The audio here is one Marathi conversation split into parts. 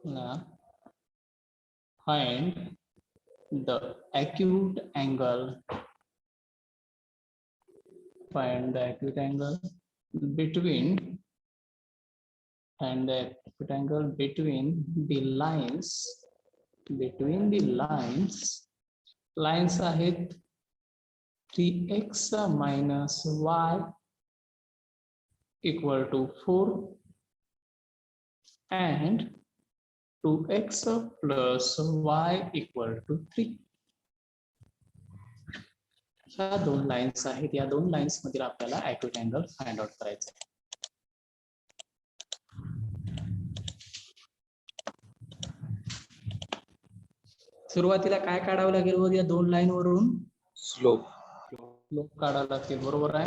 Now find the acute angle. Find the acute angle between the lines. Between the lines आहेत 3x minus y equal to 4 and 2x plus y equal to 3. ह्या दोन लाईन्स आहेत. या दोन लाईन्स मधील आपल्याला ॲक्यूट अँगल फाइंड आउट करायचा आहे. सुरुवातीला काय काढावं लागेल वर या दोन लाईन वरून? स्लोप काढावं लागतील. बरोबर आहे.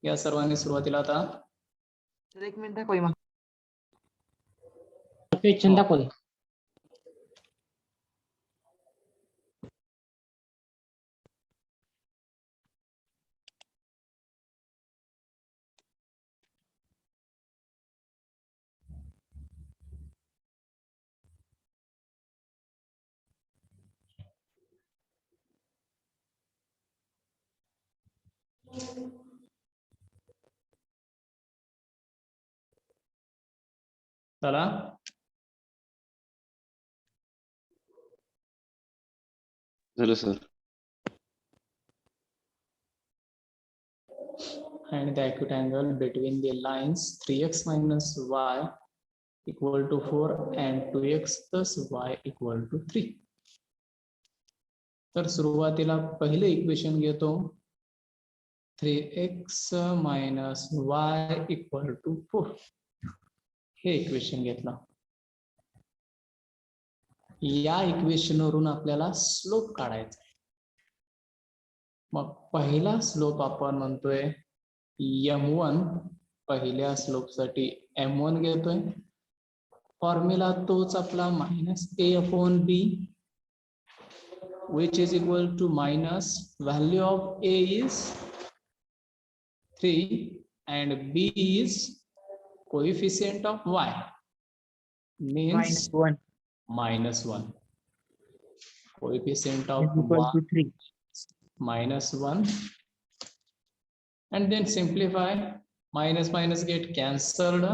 या सर्वांनी सुरुवातीला आता एक मिनिट दाखव मग. क्वेश्चन दाखव. चला झालं sir. and the acute angle between the lines 3x minus y equal to 4 and 2x plus y equal to 3. तर सुरुवातीला पहिले इक्वेशन घेतो 3x minus y equal to 4. हे इक्वेशन घेतलं. या इक्वेशन वरून आपल्याला स्लोप काढायचा आहे. मग पहिला स्लोप आपण म्हणतोय m1. पहिल्या स्लोप साठी m1 घेतोय. फॉर्म्युला तोच आपला -a/b which is equal to minus value of a is 3 and b is coefficient of y means -1. Coefficient of equal to 3. -1 and then simplify. Minus get cancelled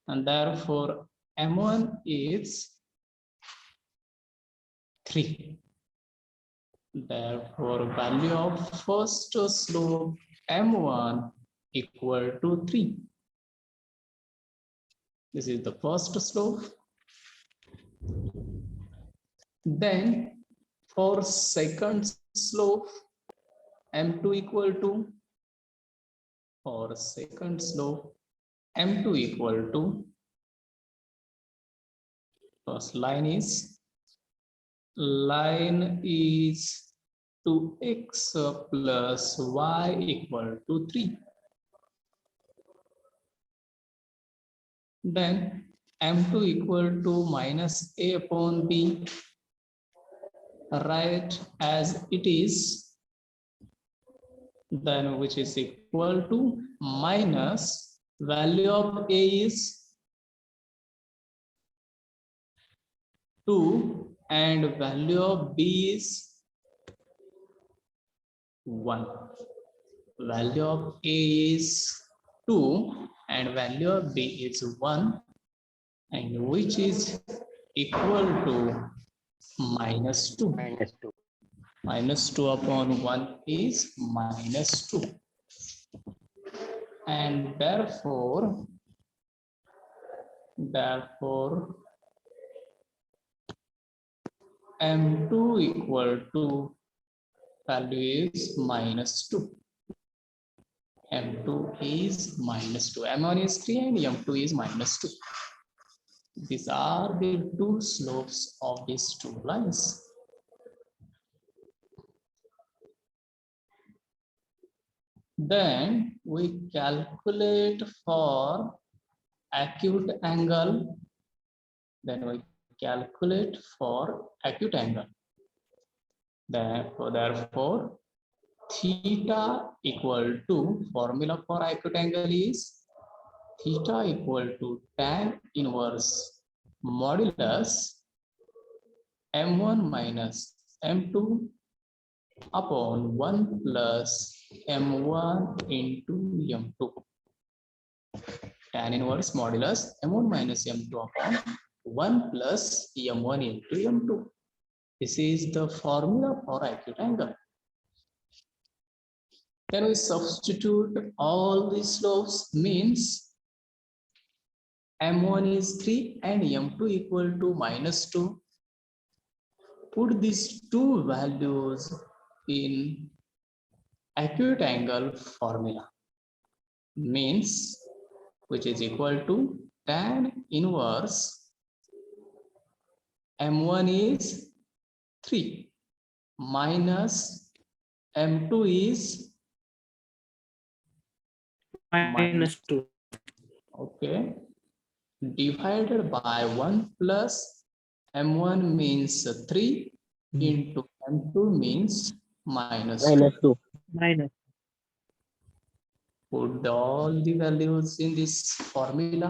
and therefore m1 is 3. Therefore value of first slope m1 equal to 3. This is the first slope. Then for second slope m2 equal to, for second slope m2 equal to, first line is 2x plus y equal to 3. Then m2 equal to -a/b, write as it is, then which is equal to minus value of a is 2 and value of b is 1. Value of a is 2 and value of b is 1 and which is equal to -2. -2 upon 1 is -2 and therefore m2 equal to value is -2. m2 is -2. m1 is 3 and m2 is -2. These are the two slopes of these two lines. Then we calculate for acute angle. Therefore theta equal to, formula for acute angle is theta equal to tan inverse modulus m1 minus m2 upon 1 plus m1 into m2. Tan inverse modulus m1 minus m2 upon 1 plus m1 into m2. This is the formula for acute angle. Then we substitute all these slopes, means m1 is 3 and m2 equal to -2. Put these two values in acute angle formula, means which is equal to tan inverse m1 is 3 minus m2 is -2. okay, divided by 1 plus m1 means 3 into m2 means -2. Minus. Put all the values in this formula.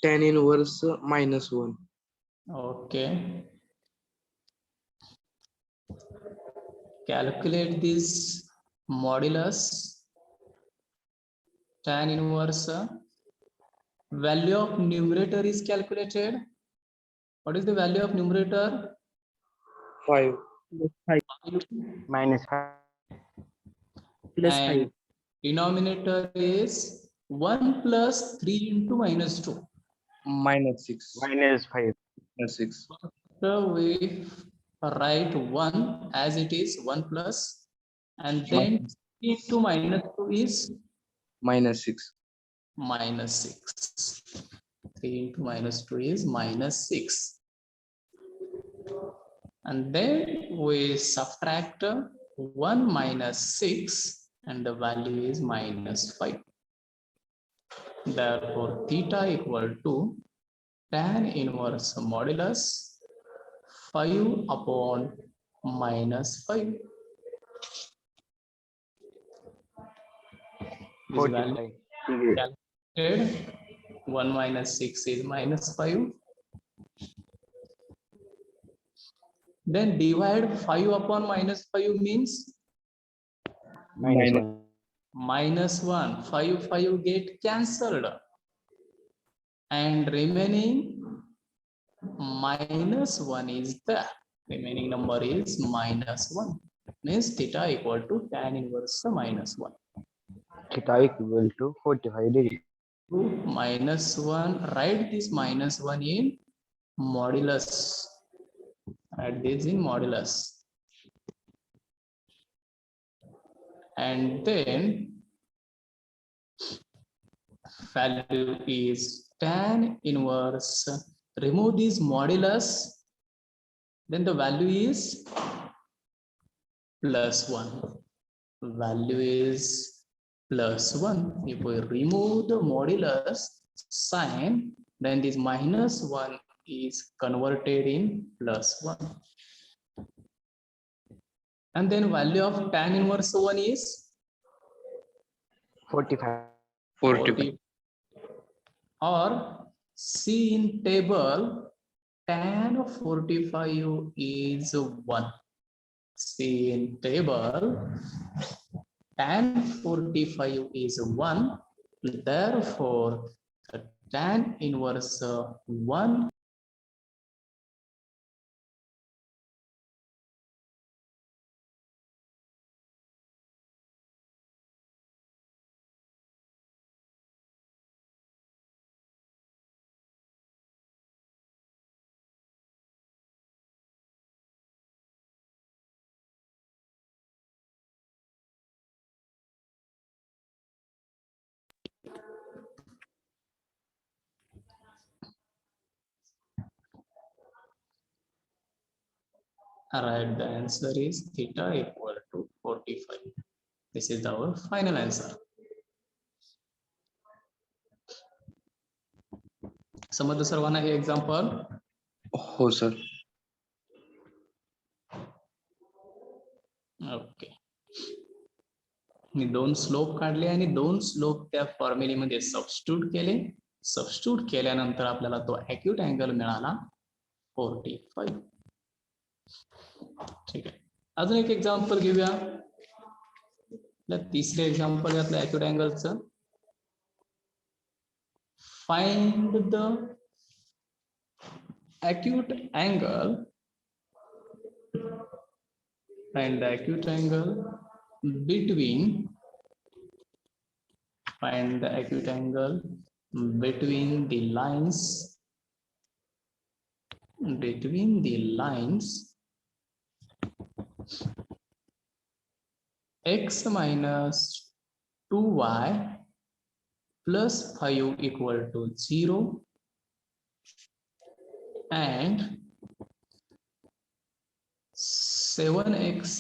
Tan inverse -1. Okay. Calculate this modulus tan inverse. Value of numerator is calculated. What is the value of numerator? 5. +5. -5. And denominator is 1 plus 3 into -2. -6. -5. -6. So we write 1 as it is 1 plus, and then 3 into -2 is -6. -6. 3 into -2 is -6. And then we subtract 1 minus 6 and the value is -5. Therefore, theta equal to tan inverse modulus 5 upon -5. This value 45. calculated. 1 minus 6 is -5. Then divide 5 upon -5 means -1. -1. 5 get cancelled, and remaining -1 is there. Remaining number is -1. Means theta equal to tan inverse -1. Theta equal to 45 degrees. -1. Write this -1 in modulus. Write this in modulus. And then value is tan inverse. Remove this modulus. Then the value is +1. Value is +1. If we remove the modulus sign, then this -1 is converted in +1. And then value of tan inverse 1 is 45. 45. Or see in table, tan of 45 is 1. See in table, tan 45 is 1. Therefore, the tan inverse 1 Right, the answer is theta equal to 45. This is our final answer. समजलं सर्वांना हे example? हो सर. Okay. मी दोन स्लोप काढले आणि दोन स्लोप त्या फॉर्म्युलेमध्ये सबस्टिट्यूट केले. सबस्टिट्यूट केल्यानंतर आपल्याला तो ॲक्यूट अँगल मिळाला 45. ठीक आहे. अजून एक एक्झाम्पल घेऊया. तिसरे एक्झाम्पल घातलं ॲक्यूट अँगलचं. Find the acute angle, find the acute angle between, find the acute angle between the lines, between the lines x minus 2y plus 5 equal to 0 and 7x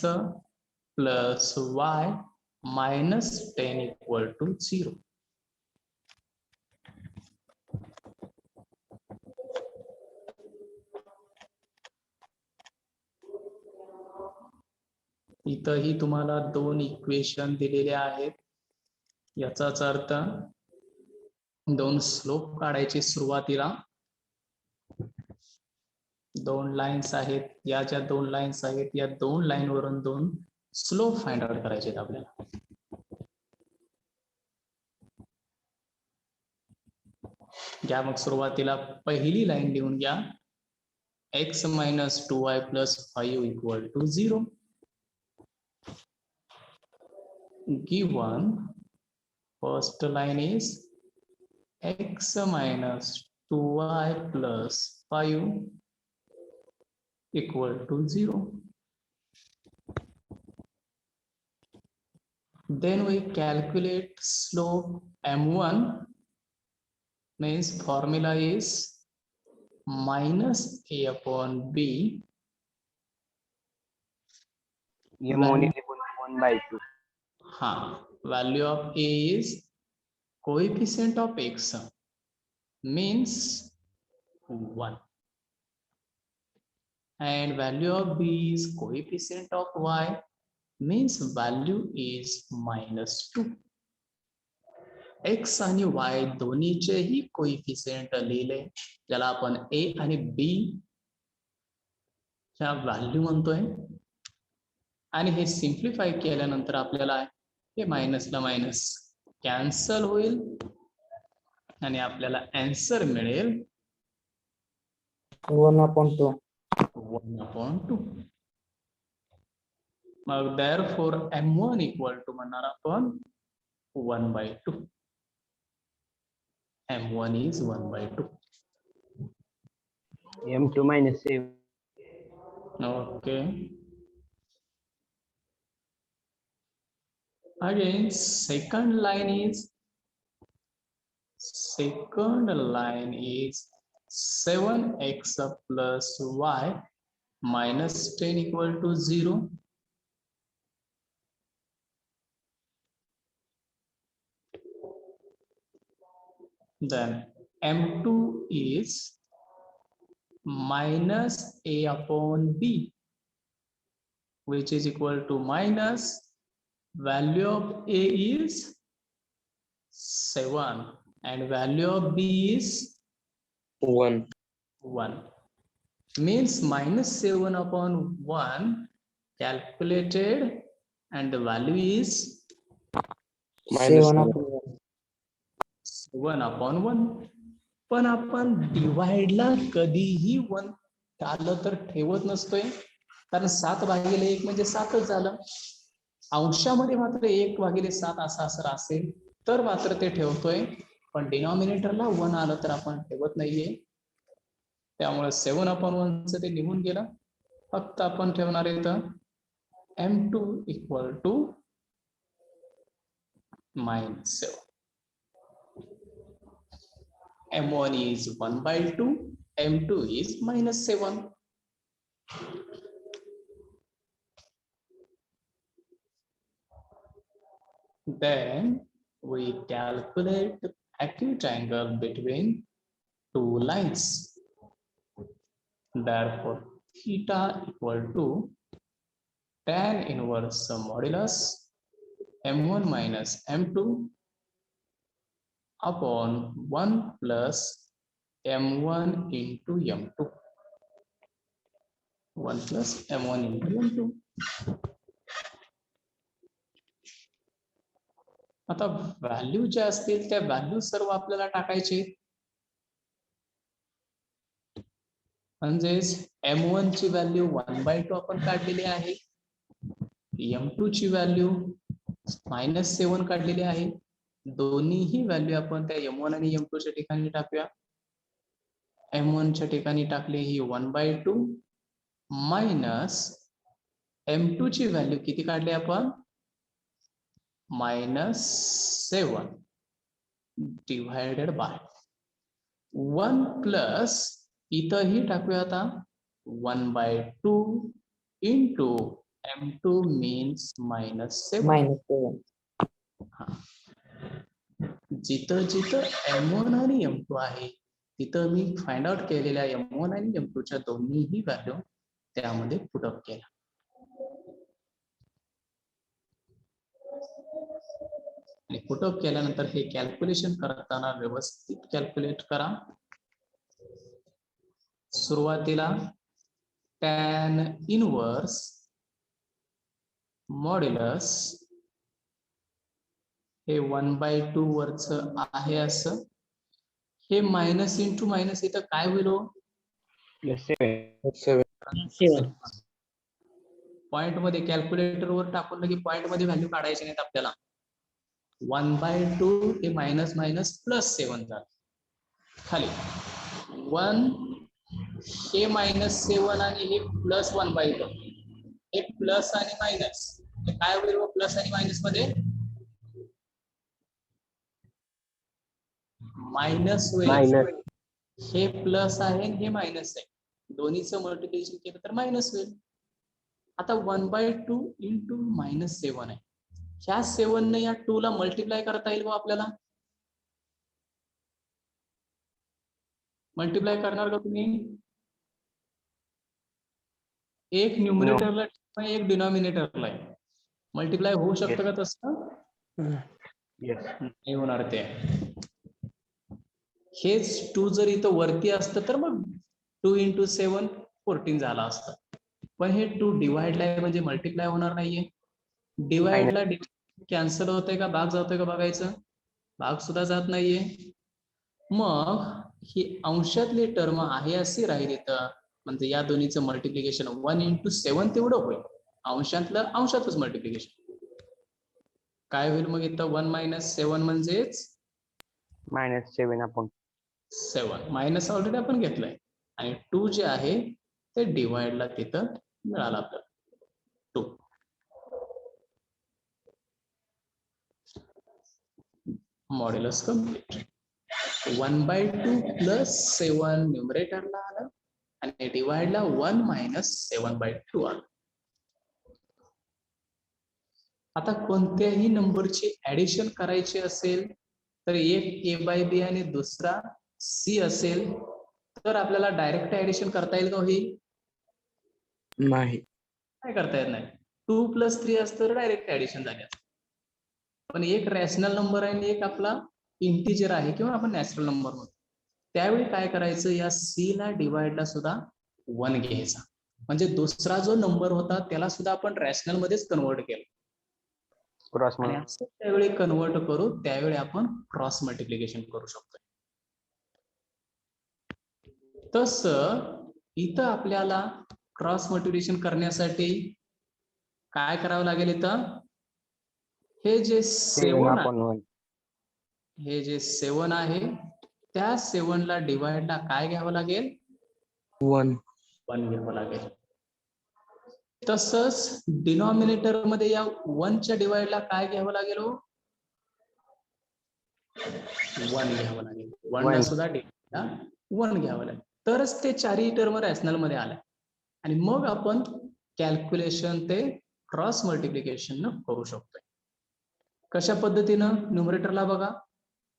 plus y minus 10 equal to 0. इथंही तुम्हाला दोन इक्वेशन दिलेले आहेत. याचाच अर्थ दोन स्लोप काढायचे सुरुवातीला. दोन लाईन्स आहेत, या ज्या दोन लाईन्स आहेत या दोन लाईन वरून दोन स्लोप फाइंड आउट करायचे आहेत आपल्याला. घ्या मग सुरुवातीला पहिली लाईन लिहून घ्या. x minus 2y plus 5 equal to 0. Given first line is x minus 2y plus 5 equal to 0. Then we calculate slope m1, means formula is minus a upon b. m1 is equal to 1/2. Value of a is coefficient of x, means 1, and value of b is coefficient of y, means value is -2. x आणि y दोन्हीचेही कोइफिशियंट लिहिले, ज्याला आपण a आणि b च्या व्हॅल्यू म्हणतोय. आणि हे सिम्प्लिफाय केल्यानंतर आपल्याला हे मायनसला मायनस कॅन्सल होईल आणि आपल्याला आन्सर मिळेल 1/2. 1/2. मग therefore m1 equal to म्हणणार आपण 1/2. m1 is 1/2. m2 minus 7. Okay. Again, second line is 7x plus y minus 10 equal to 0. Then m2 is minus a upon b, which is equal to minus value of a is 7 and value of b is 1. 1, means -7 upon 1 calculated and the value is -1. 7/1. पण आपण डिवाइडला कधीही 1 आलं तर ठेवत नसतोय, कारण 7/1 म्हणजे 7च झालं. अंशामध्ये मात्र 1/7 असं असेल तर मात्र ते ठेवतोय, पण डिनॉमिनेटरला 1 आलं तर आपण ठेवत नाहीये. त्यामुळे 7/1 ते निघून गेलं. फक्त आपण ठेवणार इथं m2 equal to -7. m1 is 1/2, m2 is -7. Then we calculate the acute angle between two lines. Therefore, theta equal to tan inverse modulus m1 minus m2 upon 1 plus m1 into m2. 1 plus m1 into m2. आता व्हॅल्यू ज्या असतील त्या व्हॅल्यू सर्व आपल्याला टाकायचे. म्हणजेच m1 ची व्हॅल्यू 1/2 आपण काढलेली आहे. m2 ची व्हॅल्यू -7 काढलेली आहे. दोन्हीही व्हॅल्यू आपण त्या m1 आणि m2 च्या ठिकाणी टाकूया. m1 च्या ठिकाणी टाकली ही 1/2 मायनस m2 ची व्हॅल्यू किती काढली आपण -7 डिवायडेड बाय 1 प्लस इथंही टाकूया आता 1/2 इंटू m2 मीन्स -7. -7. जिथं जिथं m1 आणि m2 आहे तिथं मी फाइंड आउट केलेल्या m1 आणि m2 च्या दोन्हीही व्हॅल्यू त्यामध्ये पुट अप केल्या. आणि पुट अप केल्यानंतर हे कॅल्क्युलेशन करताना व्यवस्थित कॅल्क्युलेट करा. सुरुवातीला tan इनवर्स मॉड्युलस हे 1/2 वरच आहे असं. हे मायनस इंटू मायनस इथं काय होईल हो? +7. 7. पॉइंट मध्ये कॅल्क्युलेटर वर टाकून की पॉइंट मध्ये व्हॅल्यू काढायची नाहीत आपल्याला. 1/2 हे मायनस मायनस +7 झालं. खाली 1 हे -7 आणि हे +1/2. हे प्लस आणि मायनस काय होईल? प्लस आणि मायनस मध्ये मायनस होईल. मायनस. हे प्लस आहे आणि हे मायनस आहे. दोन्हीचं मल्टिप्लिकेशन केलं तर मायनस होईल. आता 1/2 इंटू -7 आहे. ह्या 7 ने या 2 ला मल्टिप्लाय करता येईल आपल्याला. मल्टिप्लाय करणार का तुम्ही? एक न्यूमरेटरला एक डिनॉमिनेटरला आहे. मल्टिप्लाय होऊ शकतं का तसं? येस. नाही होणार ते. हेच 2 जर इथं वरती असतं तर मग 2 इंटू 7 14 झाला असतं. पण हे 2 डिवाइडला आहे म्हणजे मल्टिप्लाय होणार नाहीये. डिवाइडला कॅन्सल होतंय का भाग जातोय का बघायचं. भाग सुद्धा जात नाहीये. मग ही अंशातली टर्म आहे अशी राहील इथं. म्हणजे या दोन्हीचं मल्टिप्लिकेशन 1 इंटू 7 तेवढं होईल. अंशातलं अंशातच मल्टिप्लिकेशन काय होईल मग इथं 1 - 7 म्हणजेच -7 आपण 7 मायनस ऑलरेडी आपण घेतलंय आणि 2 जे आहे ते डिवाइडला तिथं मिळालं आपल्याला 2. Modulus complete. 1/2 + 7 न्यूमरेटरला आलं आणि डिवाइडला 1 - 7/2 आलं. आता कोणत्याही नंबरची ऍडिशन करायची असेल तर एक a/b आणि दुसरा c असेल तर आपल्याला डायरेक्ट ऍडिशन करता येईल का? होईल नाही. काय करता येत नाही. 2 + 3 असतं तर डायरेक्ट ऍडिशन झाली असते. पण एक रॅशनल नंबर आहे आणि एक आपला इंटिजर आहे किंवा आपण नॅचरल नंबर म्हणतो. त्यावेळी काय करायचं, या c ला डिवाइडला सुद्धा 1 घ्यायचा. म्हणजे दुसरा जो नंबर होता त्याला सुद्धा आपण रॅशनल मध्येच कन्वर्ट केलं. क्रॉस आणि असं त्यावेळी कन्वर्ट करू त्यावेळी आपण क्रॉस मल्टिप्लिकेशन करू शकतो. तस इथं आपल्याला क्रॉस मल्टिप्लिकेशन करण्यासाठी काय करावं लागेल? इथं हे जे 7 आहे, हे जे 7 आहे त्या 7 ला डिवाइडला काय घ्यावं लागेल? 1. 1 घ्यावं लागेल. तसंच डिनॉमिनेटर मध्ये या 1 च्या डिवाइडला काय घ्यावं लागेल? 1 घ्यावं लागेल. 1 ला सुद्धा डिवाइडला 1 घ्यावं लागेल. तरच ते चारही टर्म रॅशनल मध्ये आल्या आणि मग आपण कॅल्क्युलेशन ते क्रॉस मल्टिप्लिकेशन न करू शकतोय. कशा पद्धतीनं? न्यूमरेटरला बघा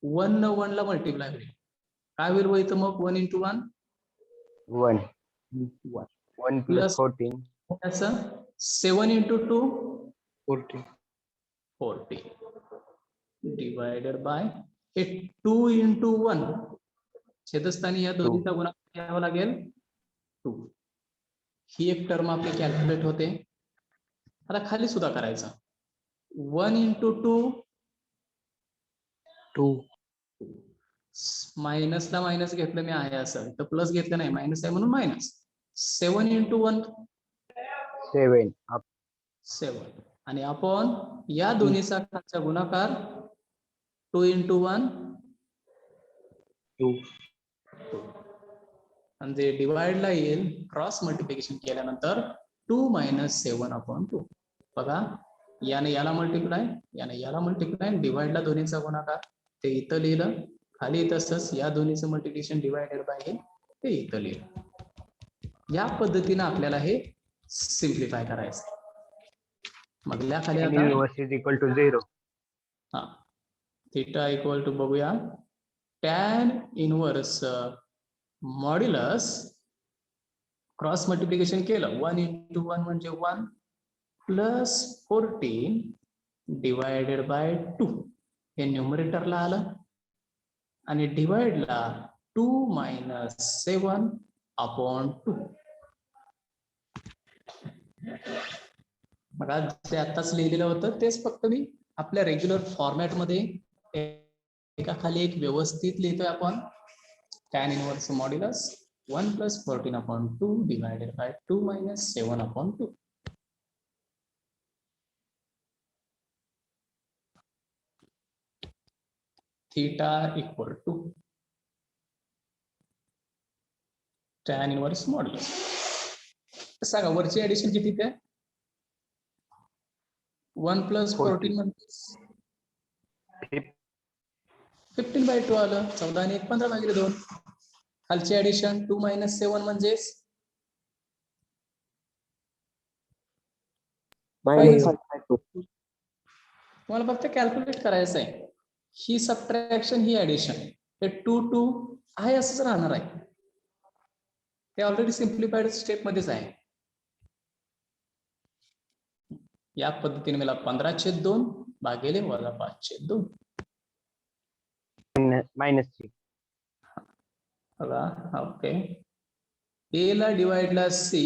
1 न 1 ला मल्टिप्लाय होईल. काय होईल इथं मग? 1 × 1 1 + 14 7 × 2 14. 14 डिवायडेड बाय हे 2 into 1 छेदस्थानी या दोन्हीचा गुणाकार घ्यावा लागेल 2. ही एक टर्म आपली कॅल्क्युलेट होते. आता खाली सुद्धा करायचा 1 into 2 2. मायनसला मायनस घेतलं मी आहे असं तर प्लस घेतलं नाही मायनस आहे म्हणून मायनस 7 into 1 7 7 आणि आपण या दोन्हीचा खालचा गुणाकार 2 into 1 2. म्हणजे डिवाइडला येईल क्रॉस मल्टिप्लिकेशन केल्यानंतर 2 - 7 upon 2. बघा याने याला मल्टिप्लाय याने याला मल्टिप्लाय डिवाइडला दोन्हीचा गुणाकार ते इथं लिहिलं खाली तसंच या दोन्हीचं मल्टिप्लिकेशन डिवायडेड बाय हे ते इथं लिहिलं. या पद्धतीने आपल्याला हे सिम्प्लिफाय करायचं. मग या खाली tan आता inverse is equal to 0. हा थिटा इक्वल टू बघूया tan inverse modulus cross multiplication केलं 1 into 1 म्हणजे 1 प्लस 14 डिवायडेड बाय 2 हे न्यूमरेटरला आलं आणि डिवाइडला 2 - 7 upon 2. मग जे आताच लिहिलेलं होतं तेच फक्त मी आपल्या रेग्युलर फॉर्मॅट मध्ये एका खाली एक व्यवस्थित लिहितोय आपण tan inverse modulus 1 + 14 upon 2 divided by 2 - 7 upon 2. Theta equal to tan inverse modulus. सांगा वरची ऍडिशन किती ते 1 + 14 म्हणजे 15/2 आलं 14 आणि 1 15/2. खालची ऍडिशन 2 - 7 म्हणजे तुम्हाला फक्त कॅल्क्युलेट करायचं आहे. ही सबट्रॅक्शन ही ऍडिशन हे 2 2 आहे असंच राहणार आहे. ते ऑलरेडी सिम्प्लिफाईड स्टेप मध्येच आहे. या पद्धतीने मला 15/2 भागिले वजा 5/2 -3. बघा ओके. ए ला डिवाइडला सी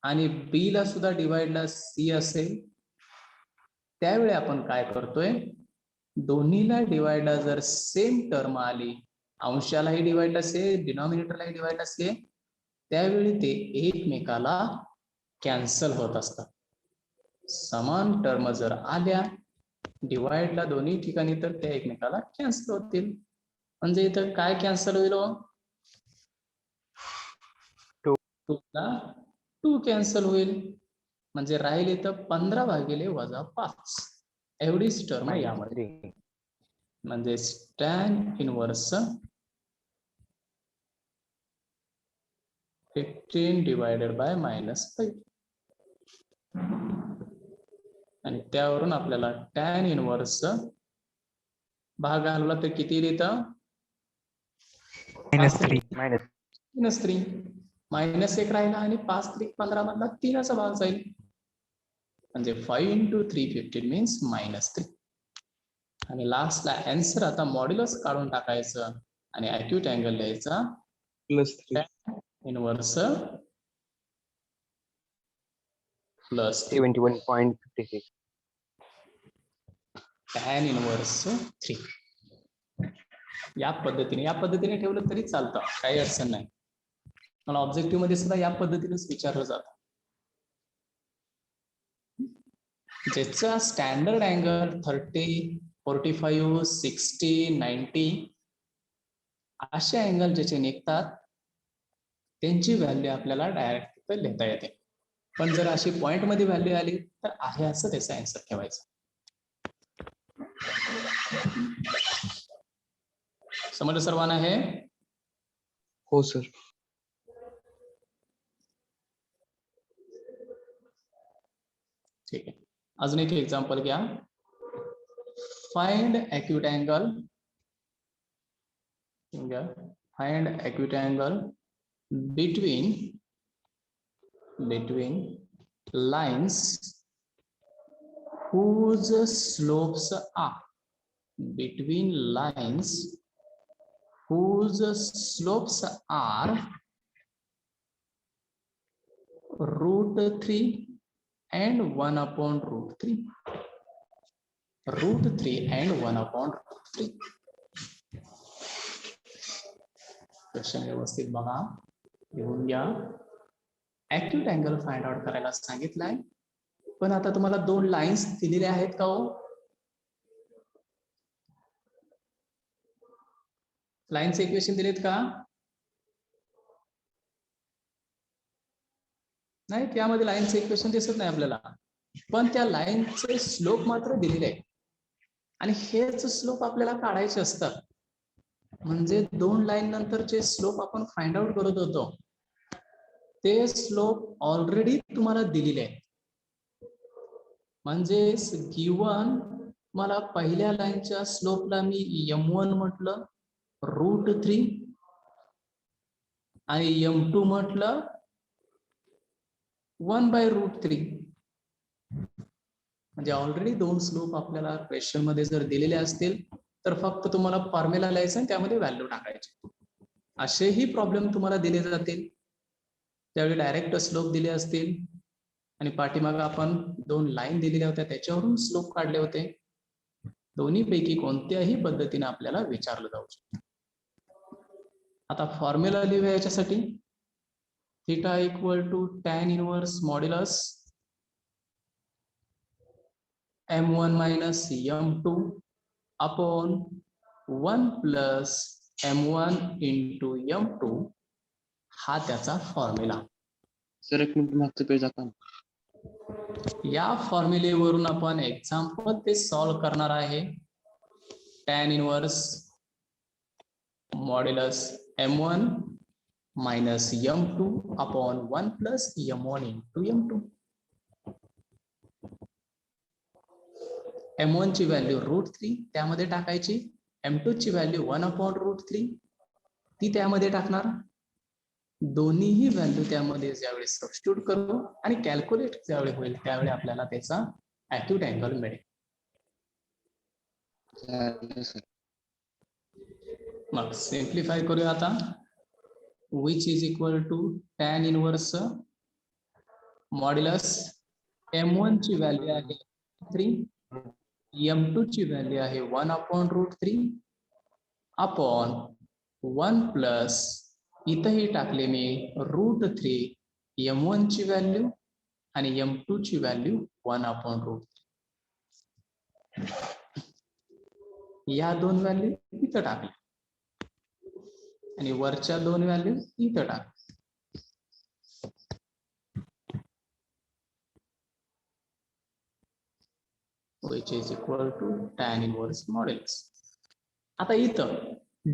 आणि बी ला सुद्धा डिवाइडला सी असेल त्यावेळी आपण काय करतोय दोन्हीला डिवाइडला जर सेम टर्म आली अंशालाही डिवाइडला से डिनॉमिनेटरलाही डिवाइडला से त्यावेळी ते एकमेकाला कॅन्सल होत असतात. समान टर्म जर आल्या डिवाइडला दोन्ही ठिकाणी तर त्या एकमेकाला कॅन्सल होतील. म्हणजे इथं काय कॅन्सल होईल 2 कॅन्सल होईल म्हणजे राहील इथं 15 भागिले वजा 5 एवढीच टर्म यामध्ये. 3. म्हणजे tan इनवर्स 15 डिवायडेड बाय -5 आणि त्यावरून आपल्याला tan इनवर्स भाग घालवला तर किती येतं -3. -3. -1 राहिला आणि 5 3 15 मधला 3चा भाग जाईल म्हणजे 5 into 3 15 मीन्स -3. आणि लास्टला आन्सर आता मॉड्युलस काढून टाकायचं आणि ॲक्यूट अँगल लिहायचा +3. Inverse plus 71.56. tan inverse 3. या पद्धतीने ठेवलं तरी चालतं काही अडचण नाही. मला ऑब्जेक्टिव्ह मध्ये सुद्धा या पद्धतीनेच विचारलं जातं. ज्याचा स्टँडर्ड अँगल 30 45 60 90 असे अँगल ज्याचे निघतात त्यांची व्हॅल्यू आपल्याला डायरेक्ट लिहिता येते. पण जर अशी पॉइंट मध्ये व्हॅल्यू आली तर आहे असं त्याचा आन्सर ठेवायचं. समजलं सर्वांना हे? हो सर. ठीक आहे. अजून एक एक्झाम्पल घ्या. Find acute angle between lines whose slopes are between lines whose slopes are √3 and 1 upon √3. √3 and 1 upon √3. Question व्यवस्थित बघा, लिहून घ्या. ऍक्युट अँगल फाइंड आउट करायला सांगितलंय, पण आता तुम्हाला दोन लाईन्स दिलेल्या आहेत का हो? लाईनचे इक्वेशन दिलेत का? नाही, त्यामध्ये लाईनचे इक्वेशन दिसत नाही आपल्याला, पण त्या लाईनचे स्लोप मात्र दिलेले आहे आणि हेच स्लोप आपल्याला काढायचे असतात. म्हणजे दोन लाईन नंतरचे स्लोप आपण फाइंड आउट करत होतो, ते स्लोप ऑलरेडी तुम्हाला दिलेले आहेत. म्हणजे गिवन मला पहिल्या लाईनच्या स्लोपला मी m1 म्हटलं √3 आणि m2 म्हटलं 1/√3. म्हणजे ऑलरेडी दोन स्लोप आपल्याला क्वेश्चन मध्ये जर दिलेले असतील तर फक्त तुम्हाला फॉर्म्युला लिहायचा आणि त्यामध्ये व्हॅल्यू टाकायची. असेही प्रॉब्लेम तुम्हाला दिले जातील, त्यावेळी डायरेक्ट स्लोप दिले असतील आणि पाठीमागे आपण दोन लाईन दिलेल्या होत्या त्याच्यावरून स्लोप काढले होते. दोन्ही पैकी कोणत्याही पद्धतीने आपल्याला विचारलं जाऊ शकतं. आता फॉर्म्युला लिहूया याच्यासाठी. Theta = tan inverse modulus m1 - m2 upon 1 + m1 × m2 हा त्याचा फॉर्म्युला. सर एक मिनिट मागचं पेज दाखवा. या फॉर्म्युलेवरून आपण एक्झाम्पल ते सॉल्व करणार आहे. tan inverse modulus m1 - m2 upon 1 + m1 × m2. m1 ची व्हॅल्यू √3 त्यामध्ये टाकायची, m2 ची व्हॅल्यू 1 अपॉन √3 ती त्यामध्ये टाकणार. दोन्हीही व्हॅल्यू त्यामध्ये ज्यावेळी सबस्टिट्यूट करू आणि कॅल्क्युलेट ज्यावेळी होईल त्यावेळी आपल्याला त्याचा ऍक्यूट अँगल मिळेल. सर मग सिम्प्लिफाय करूया आता. Which = tan inverse modulus m1 ची व्हॅल्यू आहे 3, m2 ची व्हॅल्यू आहे 1 अपॉन √3 अपॉन 1 प्लस इथंही टाकले मी √3 m1 ची व्हॅल्यू आणि m2 ची व्हॅल्यू 1 अपॉन √3. या दोन व्हॅल्यू इथं टाकल्या आणि वरच्या दोन व्हॅल्यू इथं टाकल्या. which = tan inverse modulus. आता इथं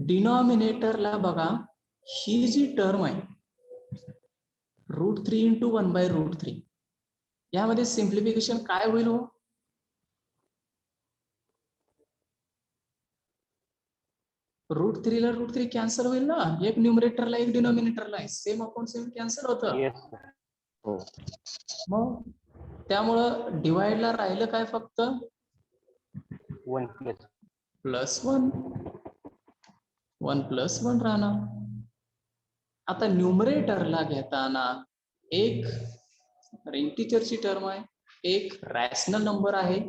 डिनॉमिनेटरला बघा, ही जी टर्म आहे √3 × 1/√3 यामध्ये सिम्प्लिफिकेशन काय होईल हो? √3 ला √3 कॅन्सल होईल ना, एक न्यूमरेटरला एक डिनॉमिनेटरला आहे, सेम अपॉन सेम कॅन्सल होतं. Yes sir. हो. मग त्यामुळं डिवाइडला राहिलं काय, फक्त 1 + +1 1 + 1 राहणार. आता न्यूमरेटरला घेताना एक इंटिजरची टर्म आहे, एक रॅशनल नंबर आहे,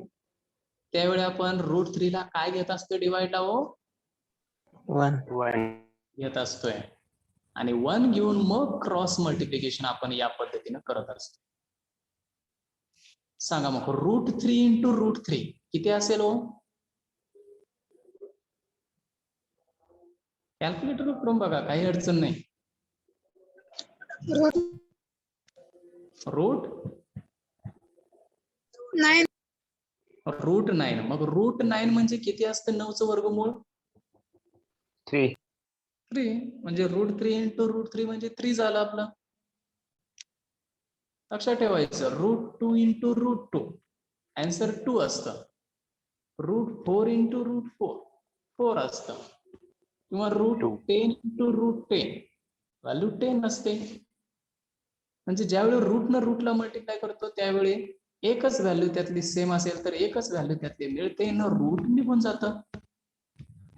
त्यावेळी आपण √3 ला काय घेत असतो डिवाइडला हो? 1 घेत असतोय आणि 1 घेऊन मग क्रॉस मल्टिप्लिकेशन आपण या पद्धतीने करत असतो. सांगा मग √3 × √3 किती असेल हो? कॅल्क्युलेटर करून बघा, काही अडचण नाही. √9. मग √9 म्हणजे किती असतं? 9चं वर्गमूळ 3 3, म्हणजे √3 × √3 म्हणजे 3 झालं आपलं. लक्षात ठेवायचं, √2 × √2 आन्सर 2 असतं. √4 × √4 4 असतं, किंवा √10 × √10 व्हॅल्यू 10 असते. म्हणजे ज्यावेळी रूटनं रूटला मल्टिप्लाय करतो त्यावेळी एकच व्हॅल्यू त्यातली सेम असेल तर एकच व्हॅल्यू त्यातली मिळते न रूट निघून जातं.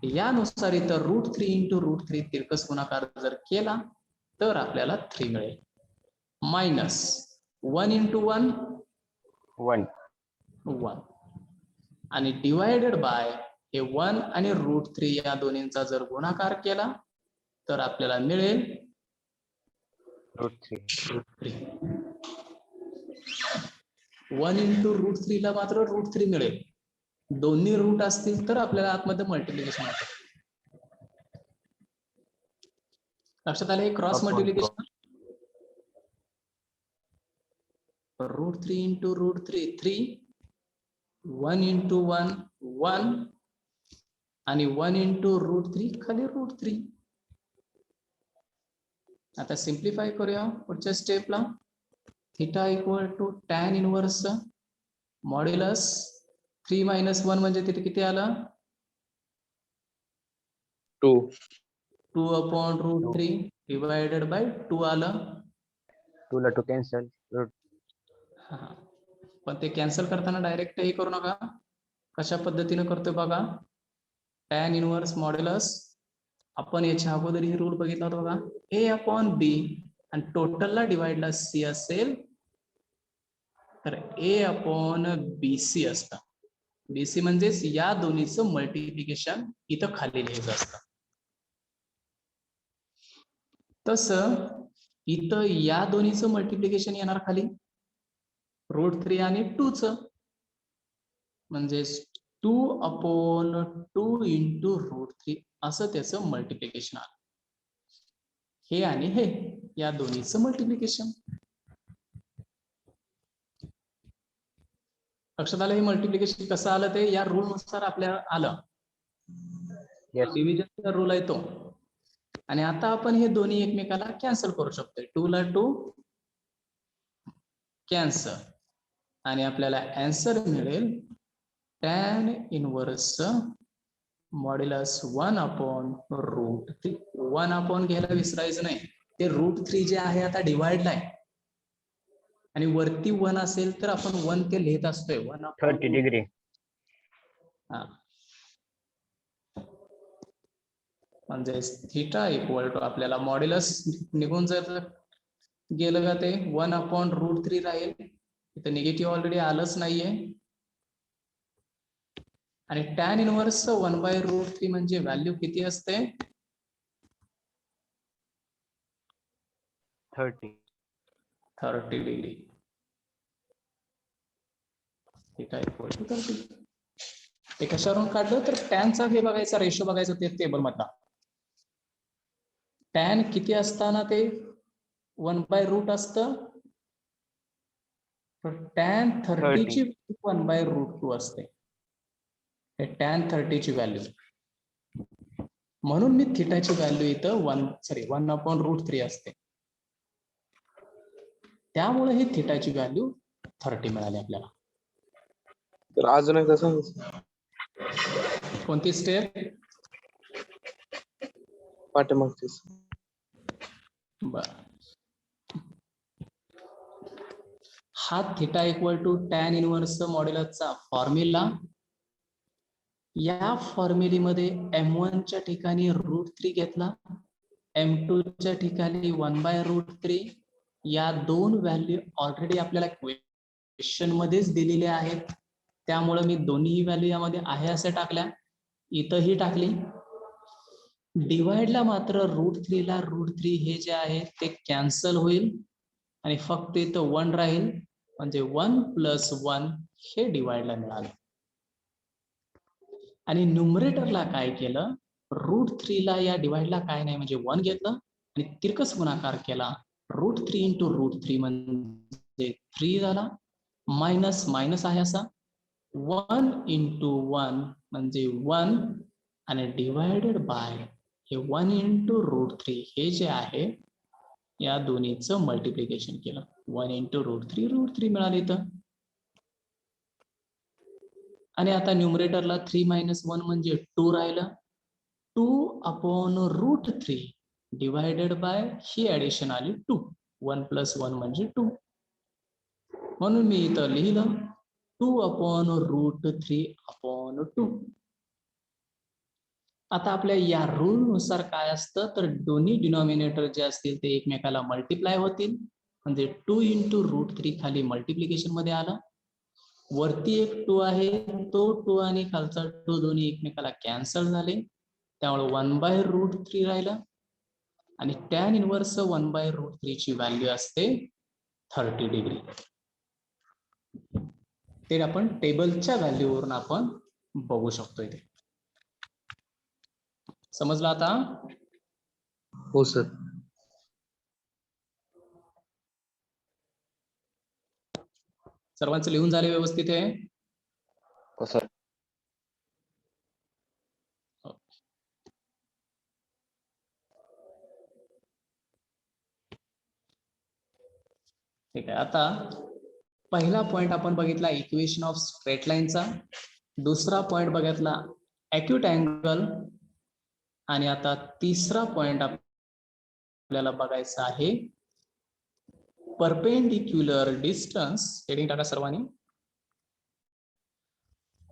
यानुसार इथं √3 इंटू √3 तिरकस गुणाकार जर केला तर आपल्याला 3 मिळेल. मायनस 1 इंटू 1 1 1 आणि डिवायडेड बाय हे 1 आणि √3 या दोन्हींचा जर गुणाकार केला तर आपल्याला मिळेल √3 √3. 1 इंटू √3 ला मात्र √3 मिळेल. दोन्ही रूट असतील तर आपल्याला आतमध्ये मल्टिप्लिकेशन होतं. लक्षात आलं हे क्रॉस मल्टिप्लिकेशन. √3 इंटू √3 3, 1 इंटू 1 1 आणि 1 इंटू √3 खाली √3. आता सिम्प्लिफाय करूया पुढच्या स्टेपला. Theta equal to tan inverse modulus 3 minus 1 म्हणजे तिथे किती आलं 2. 2 अपॉन √3 डिवायडेड बाय 2 आलं. 2 ला 2 कॅन्सल. हा. पण ते कॅन्सल करताना डायरेक्ट हे करू नका. कशा पद्धतीने करतोय बघा. tan इनवर्स मॉड्युलस आपण याच्या अगोदर ही रूल बघितला होता बघा. a अपॉन b आणि टोटलला डिवाइडला c असेल तर a अपॉन bc असतं. बीसी म्हणजेच या दोन्हीचं मल्टिप्लिकेशन इथं खाली लिहायचं असतं. तसं इथं या दोन्हीचं मल्टिप्लिकेशन येणार खाली √3 आणि 2 च म्हणजे 2 अपॉन 2 इंटू √3 असं त्याचं मल्टिप्लिकेशन आलं. हे आणि हे या दोन्हीचं मल्टिप्लिकेशन. लक्षात आलं हे मल्टिप्लिकेशन कसं आलं ते या रूल नुसार आपल्याला आलं. डिव्हिजनचा रूल आहे तो. आणि आता आपण हे दोन्ही एकमेकाला कॅन्सल करू शकतो. 2 ला 2 कॅन्सल आणि आपल्याला आन्सर मिळेल tan inverse modulus 1 upon √3. 1 upon घ्यायला विसरायचं नाही. ते √3 जे आहे आता डिवाइडला आहे आणि वरती 1 असेल तर आपण 1 ते लिहित असतोय 1 अपॉन 30 डिग्री. हा म्हणजे थिटा इक्वल टू आपल्याला मॉड्युलस निघून जर गेलं का ते 1 अपॉन √3 राहील. इथं निगेटिव्ह ऑलरेडी आलंच नाहीये. आणि tan इनवर्स 1/√3 म्हणजे व्हॅल्यू किती असते 30 डिग्री. Theta equal to 30. ते कशावरून काढलं तर टॅनचा हे बघायचा रेशो बघायचा ते टेबल मधला. टॅन किती असताना ते 1/√, असतं तर tan 30 ची 1/√2 असते. हे tan 30 ची व्हॅल्यू. म्हणून मी थिटाची व्हॅल्यू इथं 1 अपॉन √3 असते. त्यामुळे ही थिटाची व्हॅल्यू 30 मिळाली आपल्याला. तर अजून एकदा सांग कोणती स्टेप पाठीमागचीच. बर. हा theta equal to tan inverse मॉड्युलसचा फॉर्म्युला. या फॉर्म्युलीमध्ये m1 च्या ठिकाणी √3 घेतला, m2 च्या ठिकाणी 1/√3. या दोन व्हॅल्यू ऑलरेडी आपल्याला क्वेश्चन मध्येच दिलेल्या आहेत. त्यामुळे मी दोन्ही व्हॅल्यू यामध्ये आहे असे टाकल्या. इथंही टाकली. डिवाइडला मात्र √3 ला √3 हे जे आहे ते कॅन्सल होईल आणि फक्त इथं 1 राहील. म्हणजे 1 + 1 हे डिवाइडला मिळालं. आणि न्यूमरेटरला काय केलं √3 ला या डिवाइडला काय नाही म्हणजे 1 घेतलं आणि तिरकस गुणाकार केला. √3 इंटू √3 म्हणजे 3 झाला. मायनस मायनस आहे असा 1 इंटू 1 म्हणजे 1 आणि डिवायडेड बाय हे 1 इंटू √3 हे जे आहे या दोन्हीचं मल्टिप्लिकेशन केलं. 1 इंटू √3 मिळाले इथं. आणि आता न्यूमरेटरला 3 - 1 म्हणजे 2 राहिलं. 2 upon √3 divided by he addition आली 2. 1 + 1 म्हणजे 2. म्हणून मी इथं लिहिलं 2/√3/2. आता आपल्या या रूल नुसार काय असतं तर दोन्ही डिनॉमिनेटर जे असतील ते एकमेकाला मल्टिप्लाय होतील, म्हणजे 2 × √3 खाली मल्टिप्लिकेशन मध्ये आला. वरती एक 2 आहे, तो 2 आणि खालचा 2 दोन्ही एकमेकाला कॅन्सल झाले, त्यामुळे 1/√3 राहिला. आणि tan इनव्हर्स 1/√3 ची व्हॅल्यू असते 30 डिग्री. ते आपण टेबलच्या व्हॅल्यूवरून आपण बघू शकतो. इथे समजलं आता? हो सर. सर्वांचं लिहून झाले व्यवस्थित आहे? हो सर. ठीक आहे. आता पहिला पॉइंट आपण बघितला इक्वेशन ऑफ स्ट्रेट लाईनचा, दुसरा पॉइंट बघितला ॲक्यूट अँगल, आणि आता तिसरा पॉइंट आपल्याला बघायचा आहे परपेंडिक्युलर डिस्टन्स. हेडिंग टाका सर्वांनी.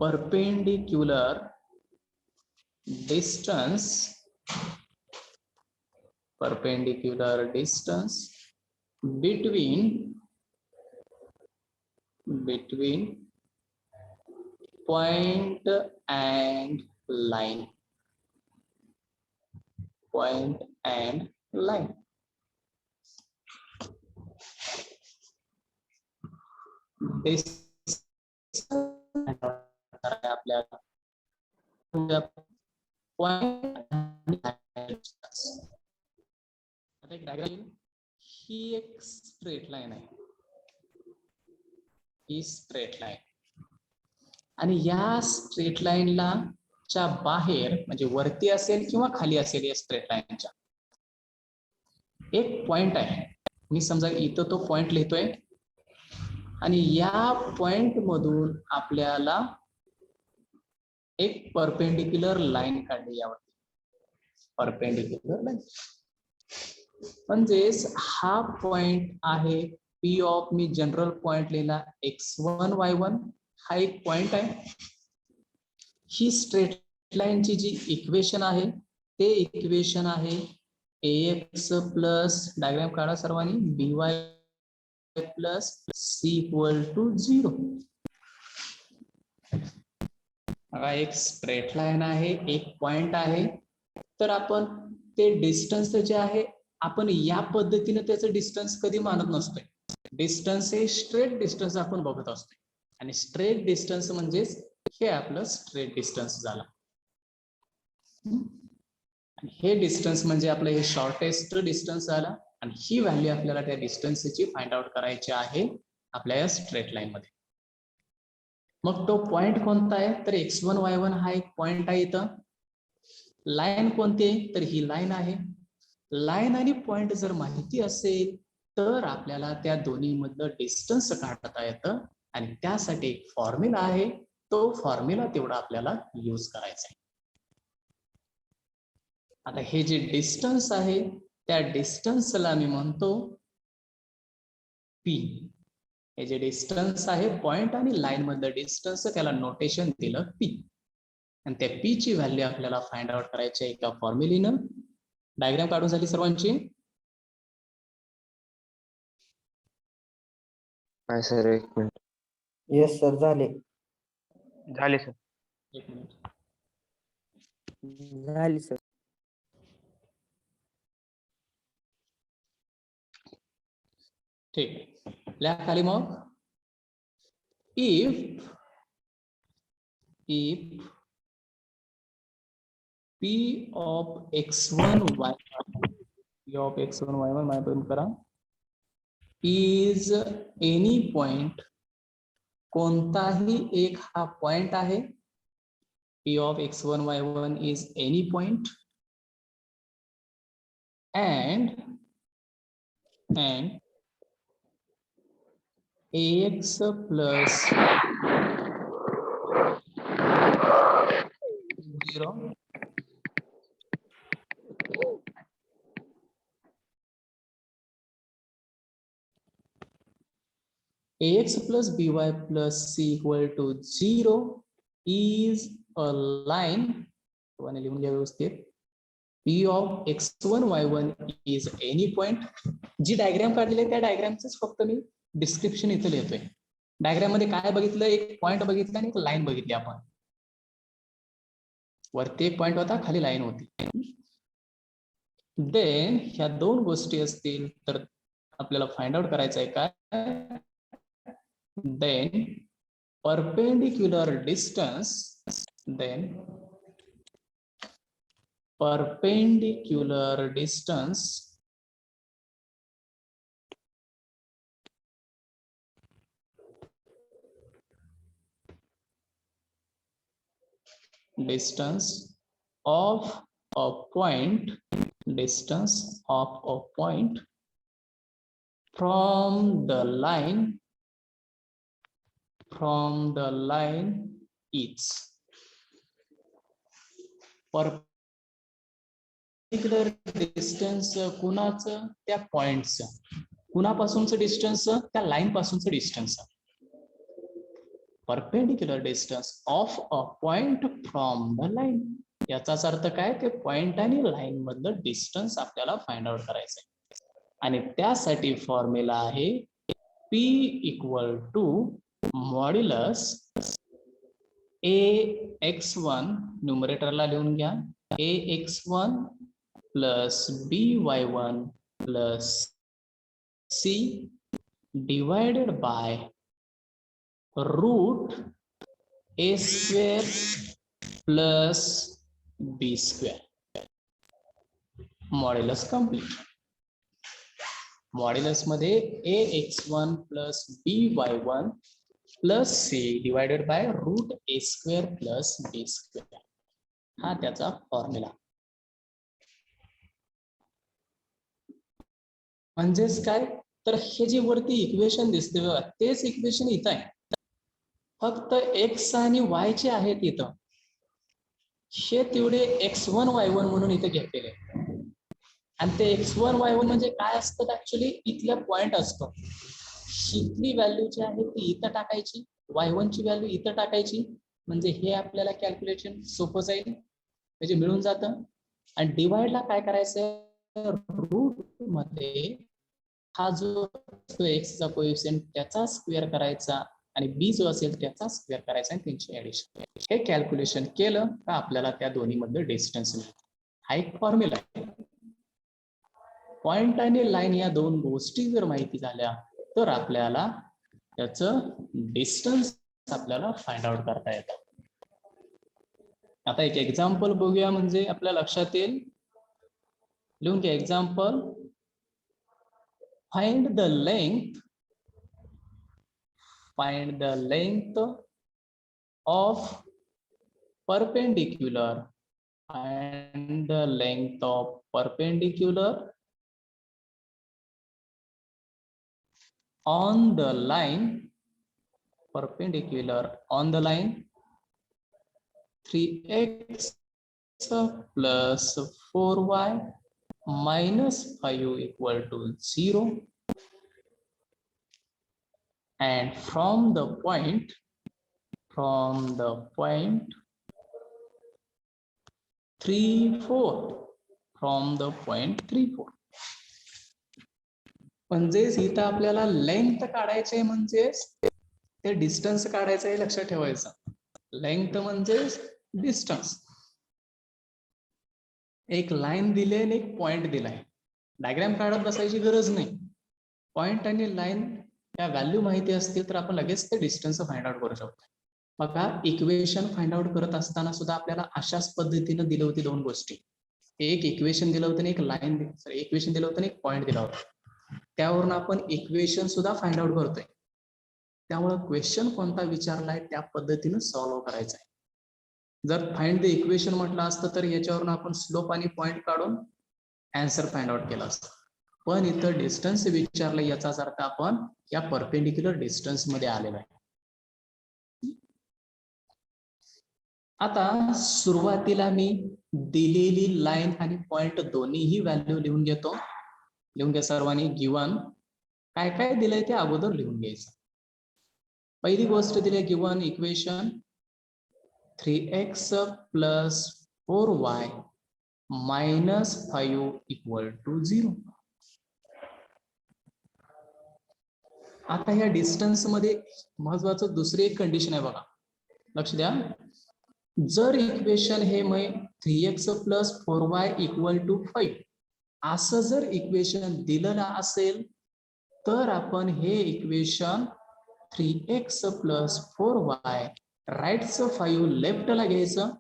Perpendicular distance, perpendicular distance between point and line. Point and line. आपल्याला ही एक स्ट्रेट लाईन आहे, ही स्ट्रेट लाईन, आणि या स्ट्रेट लाईनला च्या बाहेर म्हणजे वरती असेल किंवा खाली असेल या स्ट्रेट लाईनच्या एक पॉइंट आहे. मी समजा इथं तो पॉइंट लिहितोय आणि या पॉइंट मधून आपल्याला एक परपेंडिक्युलर लाईन काढली यावरती. परपेंडिक्युलर लाईन म्हणजेच हा पॉइंट आहे P of, me general point लिहिला x1 y1, हा एक पॉइंट आहे. ही स्ट्रेट लाईनची जी इक्वेशन आहे ते इक्वेशन आहे ax प्लस, डायग्राम काढा सर्वांनी, by प्लस c = 0. बघा एक स्ट्रेट लाईन आहे, एक पॉइंट आहे, तर आपण ते डिस्टन्स जे आहे आपण या पद्धतीने त्याचं डिस्टन्स कधी मानत नसतोय. डिस्टन्स हे स्ट्रेट डिस्टन्स आपण बघत असतोय, आणि स्ट्रेट डिस्टन्स म्हणजेच हे आपलं स्ट्रेट डिस्टन्स झाला. हे डिस्टन्स म्हणजे आपलं हे शॉर्टेस्ट डिस्टन्स झाला, आणि ही व्हॅल्यू आपल्याला त्या डिस्टन्सची फाइंड आउट करायची आहे आपल्या या स्ट्रेट लाईन मध्ये. मग तो पॉइंट कोणता आहे तर x1 y1 हा एक पॉइंट आहे. इथं लाईन कोणती आहे तर ही लाईन आहे. लाईन आणि पॉइंट जर माहिती असेल तर आपल्याला त्या दोन्ही मधलं डिस्टन्स काढता येतं, आणि त्यासाठी एक फॉर्म्युला आहे, तो फॉर्म्युला तेवढा आपल्याला यूज करायचा आहे. आता हे जे डिस्टन्स आहे त्या डिस्टन्सला मी म्हणतो P. हे जे डिस्टन्स आहे पॉइंट आणि लाईन मधलं डिस्टन्स, त्याला नोटेशन दिलं P, आणि त्या P ची व्हॅल्यू आपल्याला फाइंड आउट करायची आहे एका फॉर्म्युलीनं. डायग्राम काढून झाली सर्वांची? काय सर, एक मिनिट. येस सर, झाले. झाले सर. एक मिनिट. झाली सर. ठीक, लिहा खाली मग. If P of x1 y1, P of x1 y1 मायपर्यंत करा, is any point, कोणताही एक हा पॉइंट आहे. P of x1 y1 is any point, and ax plus 0 . ax plus by plus c equal to 0 is a line, लिहून घ्या व्यवस्थित, p of x1 y1 is any point. जी डायग्राम काढलेली आहे त्या डायग्रामच फक्त मी डिस्क्रिप्शन इथं लिहितोय. डायग्राम मध्ये काय बघितलं, एक पॉइंट बघितला आणि एक लाईन बघितली आपण. वरती एक पॉइंट होता, खाली लाईन होती. देन ह्या दोन गोष्टी असतील तर आपल्याला फाइंड आउट करायचं आहे काय, then perpendicular distance, then perpendicular distance of a point, distance of a point from the line is particular distance कुणाचं, त्या पॉइंटचं. कुणापासूनचं डिस्टन्स, त्या लाईन पासूनचं distance. Perpendicular distance of a point from the line. याचाच अर्थ काय, ते पॉइंट आणि लाईन मधलं डिस्टन्स आपल्याला फाइंड आउट करायचंय. आणि त्यासाठी फॉर्म्युला आहे P equal to modulus ax1, न्यूमरेटरला लिहून घ्या, ax1 plus by1 plus c divided by root a square plus b square. Modulus complete. Modulus मध्ये ax1 plus by1 plus c divided by root a square plus b square. हा त्याचा फॉर्म्युला. म्हणजेच काय, तर हे जे वरती इक्वेशन दिसते बघा, तेच इक्वेशन इथं आहे, फक्त x आणि y चे आहेत इथं. हे तेवढे x1 y1 म्हणून इथे घेतलेले. आणि ते x1 y1 म्हणजे काय असतं, ऍक्च्युली इथल्या पॉइंट असतो. इथली व्हॅल्यू जी आहे ती इथं टाकायची, y1 ची व्हॅल्यू इथं टाकायची, म्हणजे हे आपल्याला कॅल्क्युलेशन सोपं जाईल, म्हणजे मिळून जातं. आणि डिवाइडला काय करायचं, रूट मध्ये हा जो x चा कोएफिशियंट त्याचा स्क्वेअर करायचा आणि b जो असेल त्याचा स्क्वेअर करायचा आणि त्यांची ऍडिशन. हे कॅल्क्युलेशन केलं का आपल्याला त्या दोन्ही मधलं डिस्टन्स मिळतं. हा एक फॉर्म्युला आहे. पॉइंट आणि लाईन या दोन गोष्टी जर माहिती झाल्या तर आपल्याला त्याचं डिस्टन्स आपल्याला फाइंड आउट करता येतं. आता एक एक्झाम्पल बघूया, म्हणजे आपल्या लक्षात येईल. लिहून घ्या example. Find the length of perpendicular, and the length of perpendicular on the line, perpendicular on the line 3x plus 4y minus 5 equal to 0, and from the point 3 4, from the point 3 4. म्हणजेच इथं आपल्याला लेंथ काढायचे, म्हणजेच ते डिस्टन्स काढायचं आहे, लक्षात ठेवायचं. लेंथ म्हणजे डिस्टन्स. एक लाईन दिली आणि एक पॉइंट दिलाय. डायग्राम काढत बसायची गरज नाही. पॉइंट आणि लाईन त्या व्हॅल्यू माहिती असतील तर आपण लगेच ते डिस्टन्स फाइंड आउट करू शकतो. बघा, इक्वेशन फाइंड आउट करत असताना सुद्धा आपल्याला अशाच पद्धतीने दिली होती दोन गोष्टी. एक इक्वेशन दिलं होतं आणि एक लाईन, इक्वेशन दिलं होतं आणि एक पॉइंट दिला होता. त्यावरून आपण इक्वेशन सुद्धा फाइंड आउट करतोय. त्यामुळे क्वेश्चन कोणता विचारलाय त्या पद्धतीने सॉल्व्ह करायचं आहे. जर फाइंड द इक्वेशन म्हटलं असतं तर याच्यावरून आपण स्लोप आणि पॉइंट काढून आन्सर फाइंड आउट केला असतं. पण इथं डिस्टन्स विचारलं, याचाच अर्थ आपण या परपेंडिक्युलर डिस्टन्स मध्ये आलेलो आहे. आता सुरुवातीला मी दिलेली लाईन आणि पॉइंट दोन्हीही व्हॅल्यू लिहून घेतो. लिहून घ्या सर्वांनी. गिवन काय काय दिलंय ते अगोदर लिहून घ्यायचं. पहिली गोष्ट दिली given equation 3x plus 4y minus 5 equal to 0. आता या डिस्टन्स मध्ये महत्वाचं दुसरी एक कंडिशन आहे बघा, लक्ष द्या. जर इक्वेशन हे 3x plus 4y equal to 5 असं जर इक्वेशन दिलेलं असेल तर आपण हे इक्वेशन 3x प्लस 4y राईटचं 5 लेफ्टला घ्यायचं,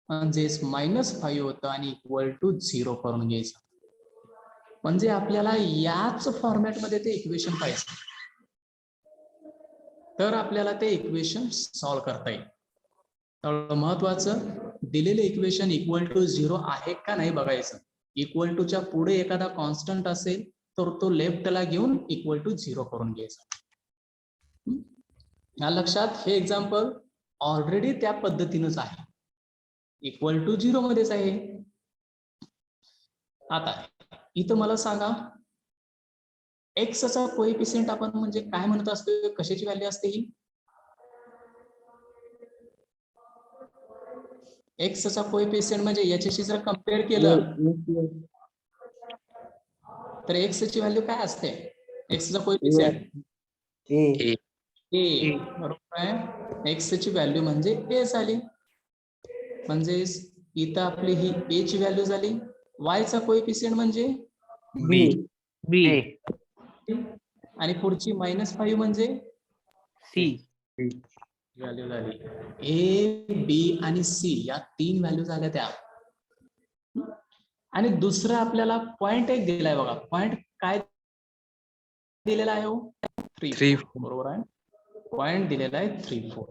म्हणजेच -5 होतं आणि इक्वल टू 0 करून घ्यायचं. म्हणजे आपल्याला याच फॉर्मॅटमध्ये ते इक्वेशन पाहिजे, तर आपल्याला ते इक्वेशन सॉल्व्ह करता येईल. तर महत्वाचं दिलेले इक्वेशन इक्वल टू 0 आहे का नाही बघायचं. इक्वल टूच्या पुढे एखादा कॉन्स्टंट असेल तर तो लेफ्टला घेऊन इक्वल टू 0 करून घ्यायचा. या लक्षात हे एक्झाम्पल ऑलरेडी त्या पद्धतीनंच आहे, इक्वल टू 0 मध्येच आहे. आता इथं मला सांगा एक्सचा कोएफिशियंट आपण म्हणजे काय म्हणत असतो, कशाची व्हॅल्यू असते ही? एक्सचा कोएफिशियंट म्हणजे याच्याशी जर कम्पेअर केलं तर एक्सची व्हॅल्यू काय असते? एक्सचा कोएफिशियंट ए ए, बरोबर आहे. एक्सची व्हॅल्यू म्हणजे ए झाली, म्हणजे इथं आपली ही ए ची व्हॅल्यू झाली. वायचा कोएफिशियंट म्हणजे बी बी आणि पुढची -5 म्हणजे सी व्हॅल्यू झाली. ए, बी आणि सी या 3 व्हॅल्यू झाल्या त्या. आणि दुसरं आपल्याला पॉइंट एक दिलाय बघा. पॉइंट काय दिलेला आहे हो? 3, बरोबर आहे. पॉइंट दिलेला आहे 3, 4.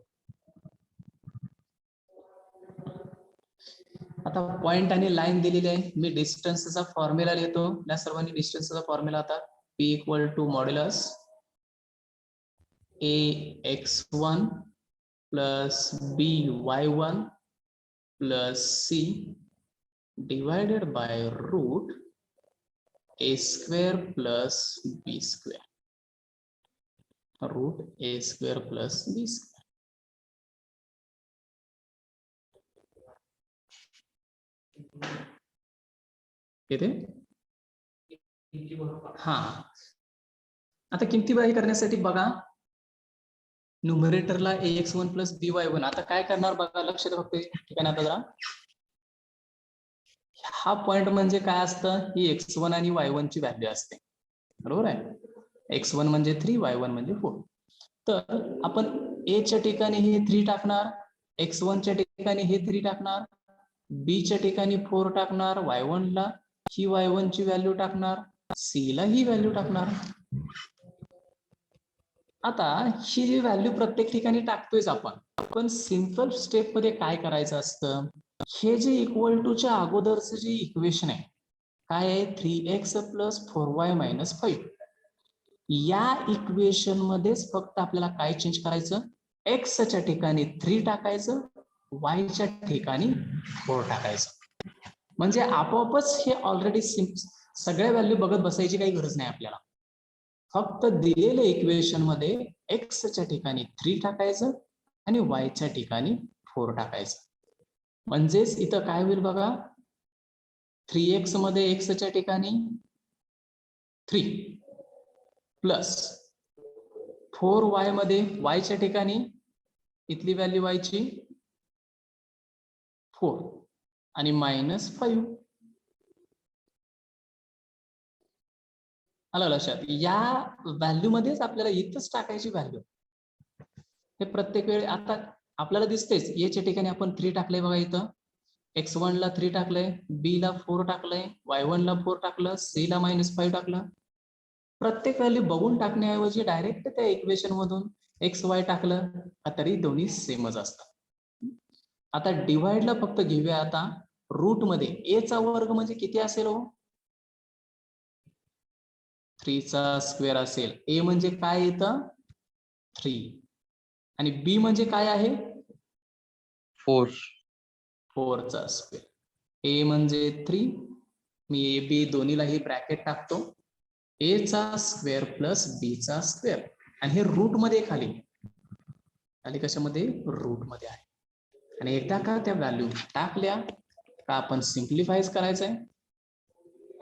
आता पॉइंट आणि लाईन दिलेली आहे. मी डिस्टन्सचा फॉर्म्युला लिहितो. या सर्वांनी डिस्टन्सचा फॉर्म्युला आता P equal to modulus AX1 plus BY1 plus C divided by root A² plus B², root A² plus B². किती? हा, आता किमतीबाई करण्यासाठी बघा न्यूमरेटरला AX1 प्लस BY1. आता काय करणार बघा, लक्ष द्या फक्त ठिकाणी. आता जरा हा पॉइंट म्हणजे काय असतं, ही X1 आणि Y1 ची व्हॅल्यू असते, बरोबर आहे. X1 म्हणजे 3, Y1 म्हणजे 4. तर आपण A च्या ठिकाणी हे 3 टाकणार, X1 च्या ठिकाणी हे 3 टाकणार, B च्या ठिकाणी 4 टाकणार, Y1 ला ही Y1 ची व्हॅल्यू टाकणार, C ला ही व्हॅल्यू टाकणार. आता ही जी व्हॅल्यू प्रत्येक ठिकाणी टाकतोयच आपण, पण सिंपल स्टेप मध्ये काय करायचं असतं, हे जे इक्वल टू च्या अगोदरचं जे इक्वेशन आहे काय आहे, 3x प्लस 4y मायनस 5. या इक्वेशन मध्येच फक्त आपल्याला काय चेंज करायचं, x च्या ठिकाणी 3 टाकायचं, y च्या ठिकाणी 4 टाकायचं. म्हणजे आपोआपच हे ऑलरेडी सगळ्या व्हॅल्यू बघत बसायची काही गरज नाही आपल्याला. फक्त दिलेल्या इक्वेशन मध्ये x च्या ठिकाणी 3 टाकायचं आणि y च्या ठिकाणी 4 टाकायचं. म्हणजेच इथं काय होईल बघा, 3x मध्ये x च्या ठिकाणी 3 प्लस 4y मध्ये y च्या ठिकाणी इथली व्हॅल्यू y ची 4 आणि -5. आलं लक्षात? या व्हॅल्यू मध्येच आपल्याला इथंच टाकायची व्हॅल्यू. हे प्रत्येक वेळी आता आपल्याला दिसतेच, ए च्या ठिकाणी आपण 3 टाकलंय बघा, इथं X1 ला 3 टाकलंय, B ला 4 टाकलंय, Y1 ला 4 टाकलं, C ला -5 टाकलं. प्रत्येक व्हॅल्यू बघून टाकण्याऐवजी डायरेक्ट त्या इक्वेशन मधून XY टाकलं तरी दोन्ही सेमच असतात. आता डिवाइडला फक्त घेऊया. आता रूट मध्ये A चा वर्ग म्हणजे किती असेल हो? 3 चा स्क्वेअर असेल. A म्हणजे काय येतं 3 आणि B म्हणजे काय आहे 4 चा स्क्वेअर. A म्हणजे 3, मी A B दोन्हीलाही ब्रॅकेट टाकतो. A चा स्क्वेअर प्लस B चा स्क्वेअर आणि हे रूट मध्ये खाली आणि कशामध्ये रूट मध्ये आहे. आणि एकदा का त्या व्हॅल्यू टाकल्या का आपण सिम्प्लिफाय करायचंय.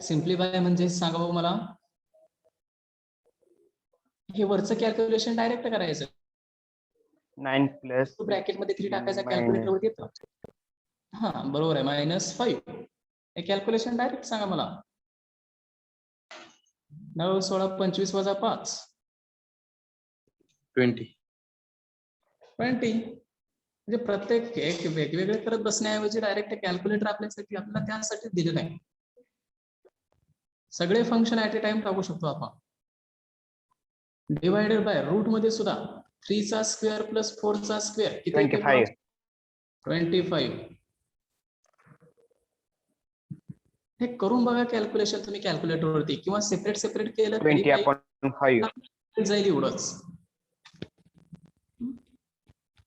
सिम्प्लिफाय म्हणजे सांगा बघू मला. हे वरचं कॅल्क्युलेशन डायरेक्ट करायचं. 9 प्लस ब्रॅकेट मध्ये 3 टाकायचा minus. कॅल्क्युलेटर वर येतं. हा बरोबर आहे -5. हे कॅल्क्युलेशन डायरेक्ट सांगा मला. 9 16 25 वजा 5 20. 20. म्हणजे प्रत्येक एक वेगवेगळे करत बसण्याऐवजी डायरेक्ट कॅल्क्युलेटर आपल्याला त्यासाठी दिलेलं आहे. सगळे फंक्शन ऍट ए टाइम टाकू शकतो आपण. डिवायडेड बाय रूट मध्ये सुद्धा 3 चा स्क्वेअर प्लस 4 चा स्क्वेअर किती 25. 25. हे करून बघा कॅल्क्युलेशन तुम्ही कॅल्क्युलेटर वरती किंवा सेपरेट केलं तरी 20/5. जाईल एवढंच.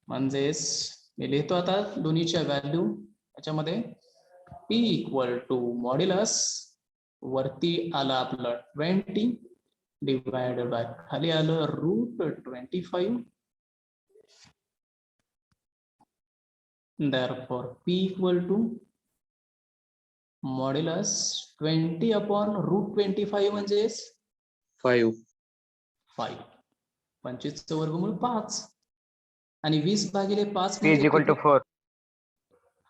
म्हणजेच मी लिहितो आता दोन्हीच्या व्हॅल्यू याच्यामध्ये. P इक्वल टू मॉड्युलस वरती आलं आपलं 20 डिवायडेड बाय खाली आलं √25. Therefore P equal to modulus 20/√25 म्हणजे 5. 5. 25 चं वर्गमूळ 5 आणि 20/5 P is equal to 4.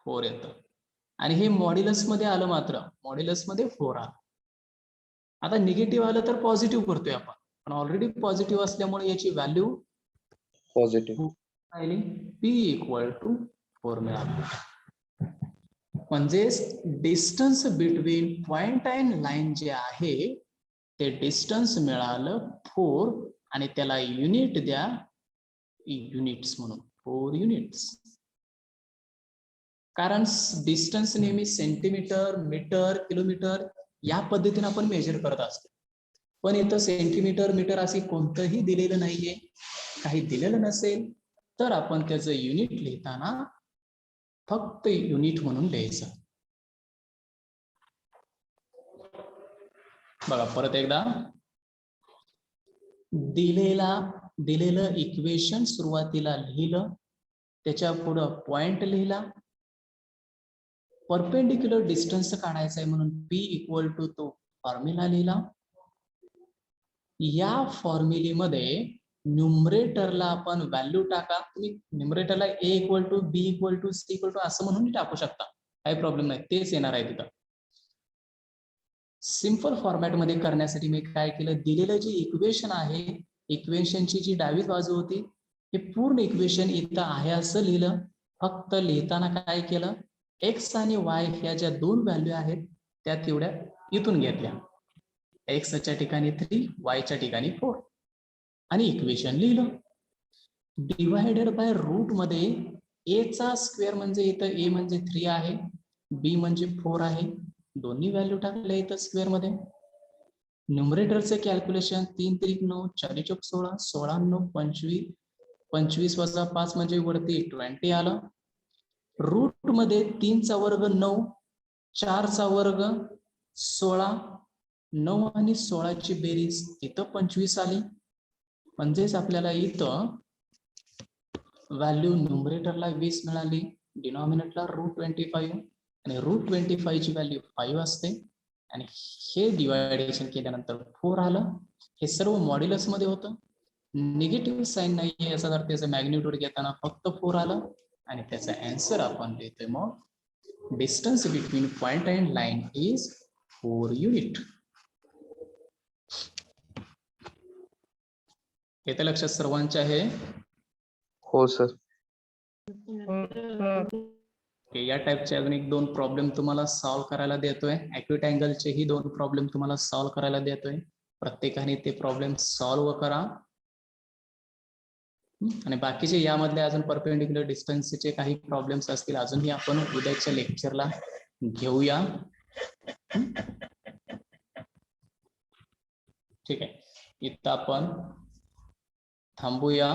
4 येतं. आणि हे मॉड्युलस मध्ये आलं मात्र मॉड्युलस मध्ये 4 आलं. आता निगेटिव्ह आलं तर पॉझिटिव्ह करतोय आपण. पण ऑलरेडी पॉझिटिव्ह असल्यामुळे याची व्हॅल्यू पॉझिटिव्ह. राहिली P इक्वल टू 4 मिळालं. म्हणजेच distance between point and line जे आहे ते डिस्टन्स मिळालं 4 आणि त्याला युनिट द्या युनिट्स म्हणून 4 युनिट्स. कारण डिस्टन्स नेहमी सेंटीमीटर मीटर किलोमीटर या पद्धतीने आपण मेजर करत असतो. पण इथं सेंटीमीटर मीटर असे कोणतंही दिलेलं नाहीये. काही दिलेलं नसेल तर आपण त्याचं युनिट लिहिताना फक्त युनिट म्हणून लिहायचं. बघा परत एकदा. दिलेलं इक्वेशन सुरुवातीला लिहिलं, त्याच्या पुढं पॉइंट लिहिला, परपेंडिक्युलर डिस्टन्स काढायचा आहे म्हणून P इक्वल टू तो फॉर्म्युला लिहिला. या फॉर्म्युलेमध्ये न्यूमरेटरला आपण व्हॅल्यू टाका. तुम्ही न्यूमरेटरला A equal to B equal to C equal to असं म्हणून टाकू शकता. काही प्रॉब्लेम नाही, तेच येणार आहे तिथं. सिंपल फॉर्मॅट मध्ये करण्यासाठी मी काय केलं, दिलेलं जे इक्वेशन आहे इक्वेशनची जी डावी बाजू होती हे पूर्ण इक्वेशन इथं आहे असं लिहिलं. फक्त लिहिताना काय केलं, X आणि Y ह्या ज्या दोन व्हॅल्यू आहेत त्या तेवढ्या इथून घेतल्या. X च्या ठिकाणी 3, Y च्या ठिकाणी 4 आणि इक्वेशन लिहिलं. डिवायडेड बाय रूट मध्ये A चा स्क्वेअर म्हणजे इथं A म्हणजे 3 आहे, B म्हणजे 4 आहे. दोन्ही व्हॅल्यू टाकल्या इथं स्क्वेअर मध्ये. न्यूमरेटरचे कॅल्क्युलेशन 3 3 9 4 4 16 16 9 25 25 वजा 5 म्हणजे वरती 20 आलं. रूट मध्ये 3 चा वर्ग 9, 4 चा वर्ग 16, 9 आणि 16 ची बेरीज इथं 25 आली. म्हणजेच आपल्याला इथं व्हॅल्यू न्यूमरेटरला 20 मिळाली, डिनॉमिनेटरला √25 आणि √25 ची व्हॅल्यू 5 असते. आणि हे डिवायडेशन केल्यानंतर 4 आलं. हे सर्व मॉड्युलस मध्ये होतं. निगेटिव्ह साईन नाहीये याचा अर्थ त्याचं मॅग्निट्यूड घेताना फक्त 4 आलं आणि त्याचा आन्सर आपण देतोय मग distance between point and line is 4 unit. येते लक्षात सर्वांच्या आहे? हो सर. या टाइपचे अजून 1-2 प्रॉब्लेम तुम्हाला सॉल्व्ह करायला देतोय. ॲक्युरेट अँगलचे ही 2 प्रॉब्लेम तुम्हाला सॉल्व्ह करायला देतोय. प्रत्येकाने ते प्रॉब्लेम सॉल्व्ह करा. आणि बाकीचे यामधले अजून परपेंडिक्युलर डिस्टन्सचे काही प्रॉब्लेम्स असतील अजूनही आपण उद्याच्या लेक्चरला घेऊया. ठीक आहे, इथं आपण थांबूया.